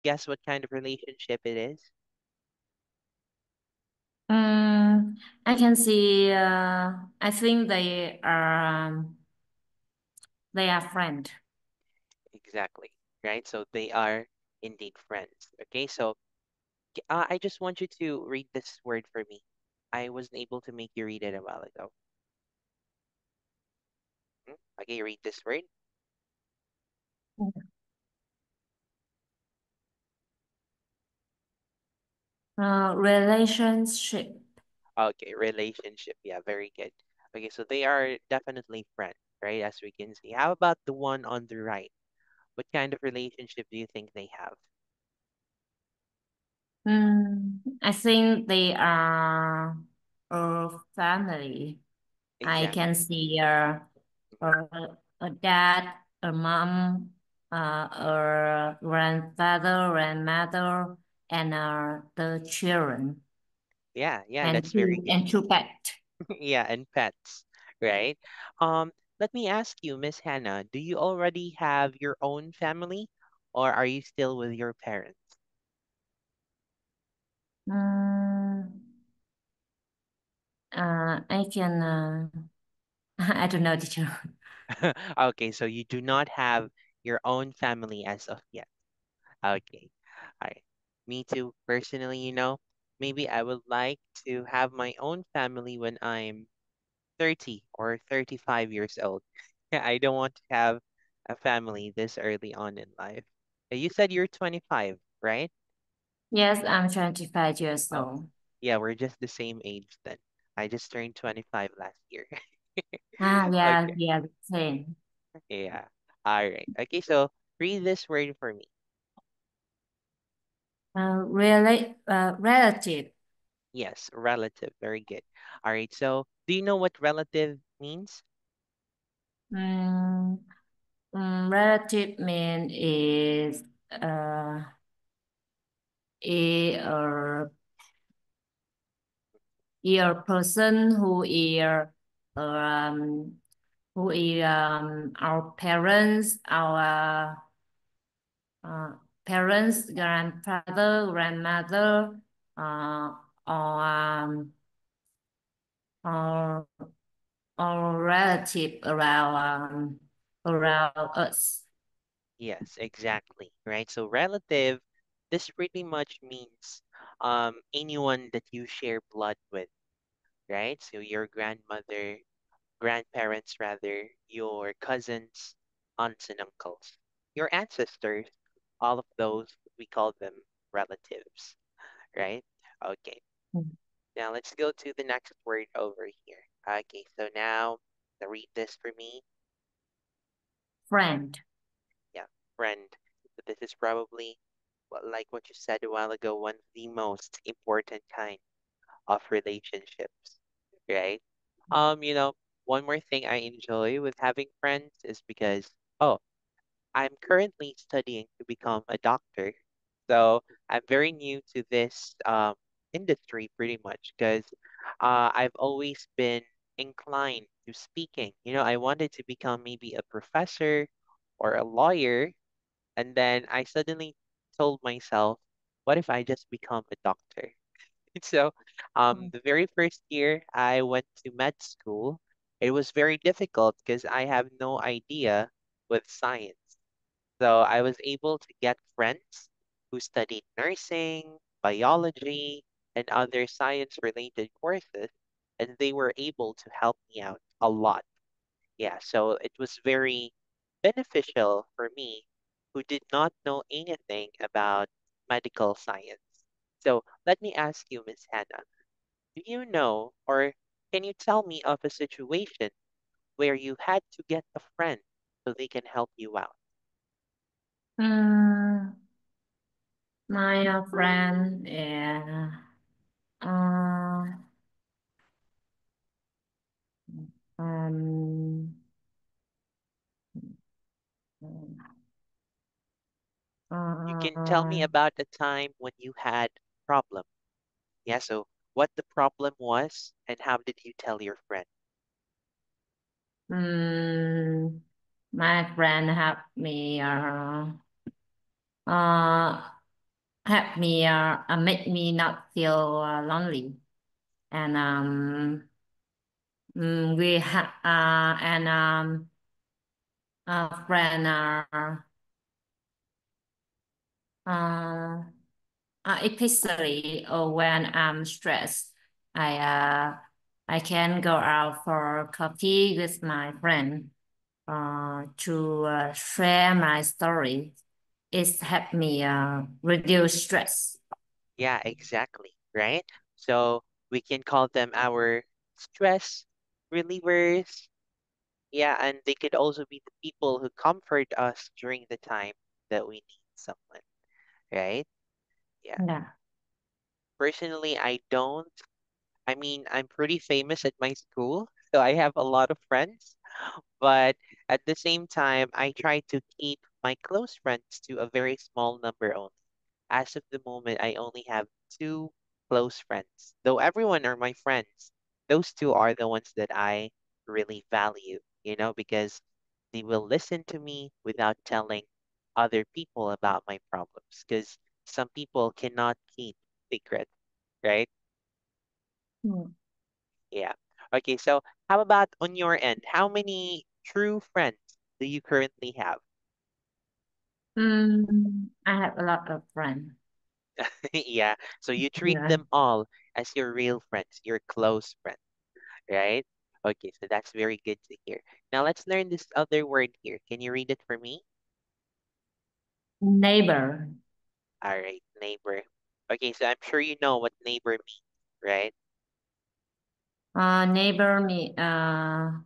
guess what kind of relationship it is? I can see. I think they are friend. Exactly, right? So they are indeed friends. Okay, so I just want you to read this word for me. I wasn't able to make you read it a while ago. Okay, read this word. Relationship. Okay, relationship. Yeah, very good. Okay, so they are definitely friends, right? As we can see. How about the one on the right? What kind of relationship do you think they have? I think they are a family. I Exactly. can see Mhm. a, a dad, a mom, a grandfather, grandmother, and the children, Yeah, yeah, and that's very good. two pets. Yeah, and pets, right? Um, Let me ask you, Miss Hannah, do you already have your own family, or are you still with your parents? Mm, I can. I don't know, teacher. Okay, so you do not have your own family as of yet. Okay. All right. Me too, personally, maybe I would like to have my own family when I'm 30 or 35 years old. Yeah, I don't want to have a family this early on in life. You said you're 25, right? Yes, I'm 25 years Oh, old. yeah, we're just the same age then. I just turned 25 last year. Yeah, Okay. yeah, same. Yeah. All right. Okay, so read this word for me. Relative. Yes, relative. Very good. All right. So, do you know what relative means? Mm, Relative mean is uh, a a person um who is our parents, our uh, parents, grandfather, grandmother, uh, or or or relative around us. Yes, exactly. Right. So, relative, this pretty much means anyone that you share blood with, right? So, your grandmother, grandparents, rather, your cousins, aunts and uncles, your ancestors, all of those, we call them relatives, right? Okay. Now let's go to the next word over here. Okay, so now read this for me. Friend. Yeah, friend. So this is probably like what you said a while ago, one of the most important kind of relationships, right? One more thing I enjoy with having friends is because, oh, I'm currently studying to become a doctor. So I'm very new to this industry pretty much because I've always been inclined to speaking. I wanted to become maybe a professor or a lawyer. And then I suddenly told myself, what if I just become a doctor? So the very first year I went to med school, it was very difficult because I have no idea with science. So I was able to get friends who studied nursing, biology, and other science-related courses, and they were able to help me out a lot. Yeah, so it was very beneficial for me who did not know anything about medical science. So let me ask you, Miss Hannah, do you know or can you tell me of a situation where you had to get a friend so they can help you out? Mm, my friend, uh, um, You can tell me uh, about a time when you had a problem. Yeah, so what the problem was and how did you tell your friend? my friend helped me. make me not feel lonely. And we have and a friend uh, especially when I'm stressed. I uh, I can go out for coffee with my friend to share my story. It's helped me reduce stress. Yeah, exactly, right? So we can call them our stress relievers. Yeah, and they could also be the people who comfort us during the time that we need someone, right? Yeah. Yeah. Personally, I don't. I mean, I'm pretty famous at my school, so I have a lot of friends. But at the same time, I try to keep my close friends to a very small number only. As of the moment, I only have two close friends. Though everyone are my friends, those two are the ones that I really value, because they will listen to me without telling other people about my problems. Because some people cannot keep secrets, right? Mm. Yeah. Okay, so how about on your end? How many true friends do you currently have? I have a lot of friends. Yeah. So you treat Yeah. them all as your real friends, your close friends, right? Okay, so that's very good to hear. Now let's learn this other word here. Can you read it for me? Neighbor. All right, neighbor. Okay, so I'm sure you know what neighbor means, right? Neighbor me um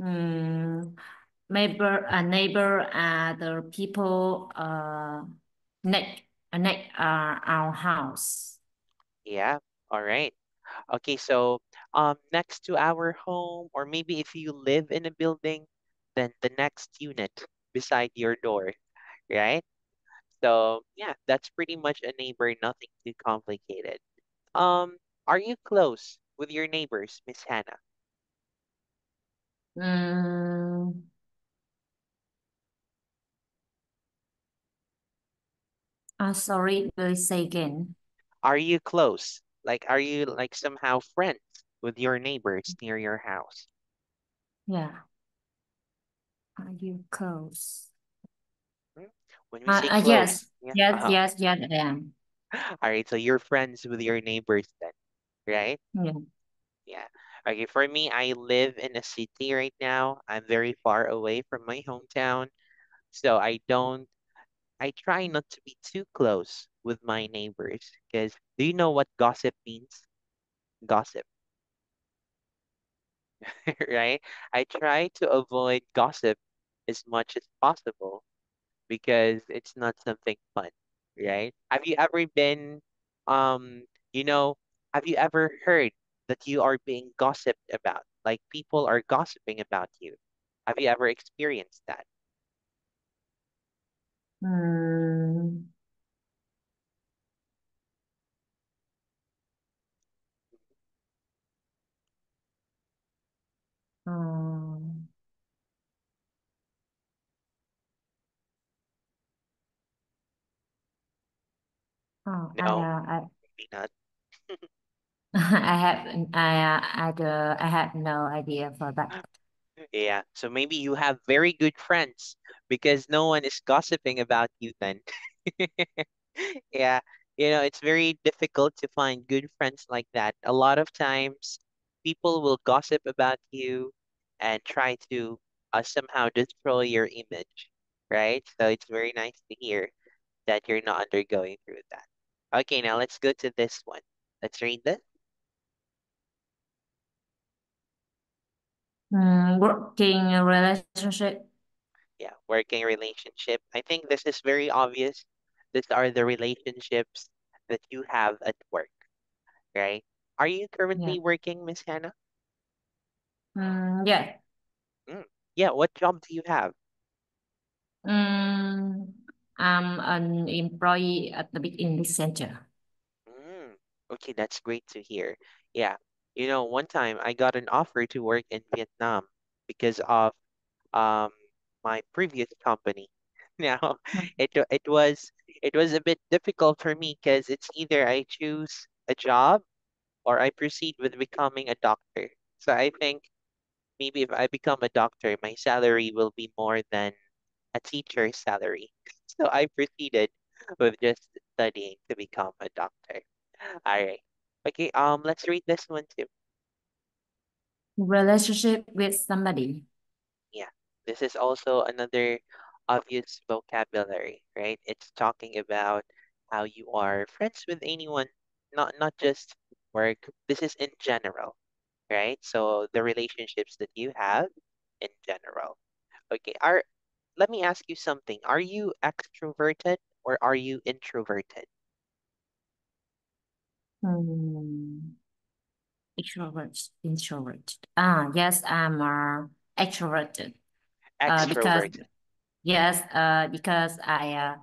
mm, neighbor are the people next our house. Yeah. All right. Okay, so next to our home, or maybe if you live in a building, then the next unit beside your door, right? So yeah, that's pretty much a neighbor, nothing too complicated. Um, are you close with your neighbors, Miss Hannah? Mm, sorry, will you say again? Are you close? Like, are you like somehow friends with your neighbors near your house? Yeah. Are you close? Hmm? When we say Yes, close, yeah. yes, I am. All right, so you're friends with your neighbors then, right? Yeah. Yeah. Okay, for me, I live in a city right now. I'm very far away from my hometown. So I try not to be too close with my neighbors because do you know what gossip means? Gossip, right? I try to avoid gossip as much as possible because it's not something fun, right? Have you ever been, um, you know, have you ever heard that you are being gossiped about? Like people are gossiping about you. Have you ever experienced that? Mm, um, oh, No, maybe not. I have no idea for that. Yeah, so maybe you have very good friends because no one is gossiping about you then. Yeah, it's very difficult to find good friends like that. A lot of times, people will gossip about you and try to somehow destroy your image, right? So it's very nice to hear that you're not undergoing through that. Okay, now let's go to this one. Let's read this. Working relationship. Yeah, working relationship. I think this is very obvious. These are the relationships that you have at work, right? Are you Yeah. currently working, Miss Hannah? Yeah. Mm. Yeah, what job do you have? Mm, I'm an employee at the big English center. Mm. Okay, that's great to hear. Yeah, one time I got an offer to work in Vietnam because of um my previous company. Now, it was a bit difficult for me because it's either I choose a job or I proceed with becoming a doctor. So I think maybe if I become a doctor, my salary will be more than a teacher's salary. So I proceeded with just studying to become a doctor. All right. Okay, let's read this one too. Relationship with somebody. Yeah. This is also another obvious vocabulary, right? It's talking about how you are friends with anyone, not just work. This is in general, right? So the relationships that you have in general. Okay, let me ask you something. Are you extroverted or are you introverted? Hmm. Introvert. Yes, I'm extroverted. Because Extroverted. yes, because I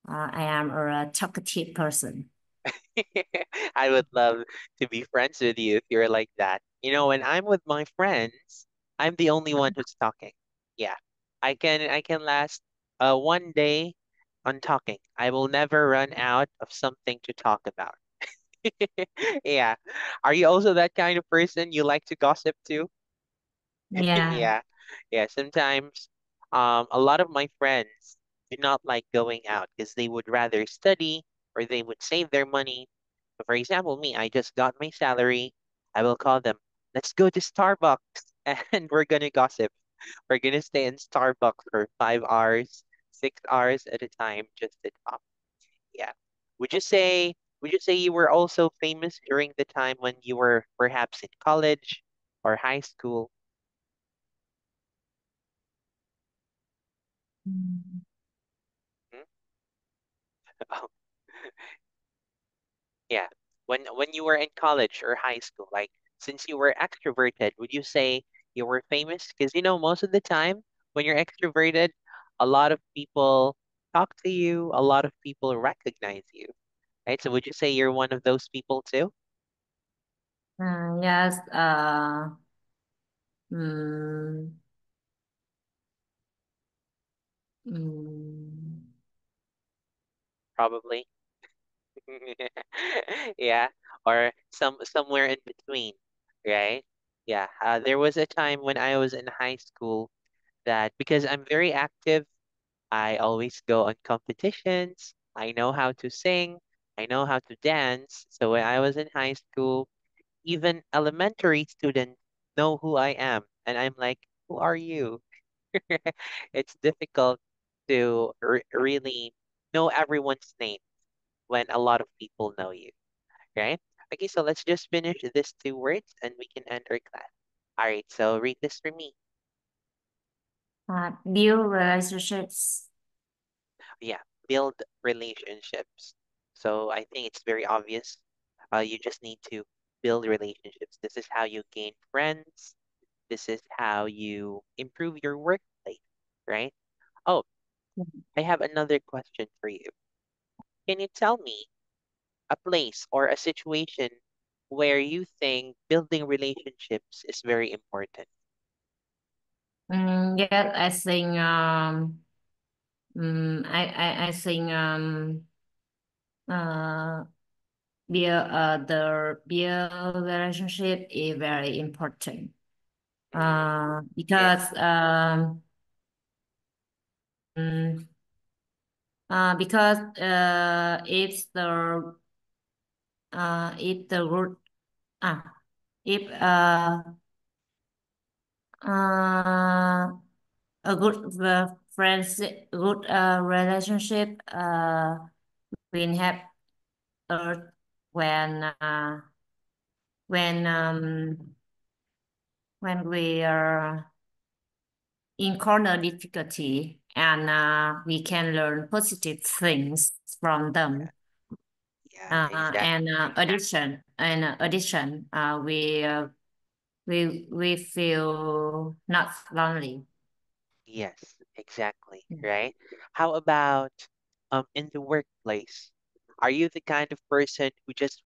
am a talkative person. I would love to be friends with you if you're like that. When I'm with my friends, I'm the only one who's talking. Yeah. I can last one day on talking. I will never run out of something to talk about. Yeah. Are you also that kind of person you like to gossip too? Yeah. Yeah. Yeah. Sometimes a lot of my friends do not like going out because they would rather study or they would save their money. So for example, me, I just got my salary. I will call them, let's go to Starbucks and we're gonna gossip. We're gonna stay in Starbucks for 5 hours, 6 hours at a time just to talk. Yeah. Would you say you were also famous during the time when you were perhaps in college or high school? Mm. Hmm? Yeah. When you were in college or high school, like since you were extroverted, would you say you were famous? Because most of the time when you're extroverted, a lot of people talk to you, a lot of people recognize you, right? So would you say you're one of those people too? Yes. Mm, mm, Probably. Yeah, or somewhere in between, right? Yeah. There was a time when I was in high school that because I'm very active, I always go on competitions. I know how to sing. I know how to dance. So when I was in high school, even elementary students know who I am. And I'm like, who are you? It's difficult to really know everyone's name when a lot of people know you, right? Okay, so let's just finish these two words and we can end our class. All right, so read this for me. build relationships. Yeah, build relationships. So I think it's very obvious. You just need to build relationships. This is how you gain friends. This is how you improve your workplace, right? Oh, I have another question for you. Can you tell me a place or a situation where you think building relationships is very important? Yes, I think I think uh the relationship is very important. Mm, yeah, Because mm, because if the root ah if a good friendship, good relationship will help us when uh, when um, when we are encounter difficulty, and we can learn positive things from yeah, them. yeah, And exactly. addition, we feel not lonely. Yes, exactly, right? How about in the workplace? Are you the kind of person who just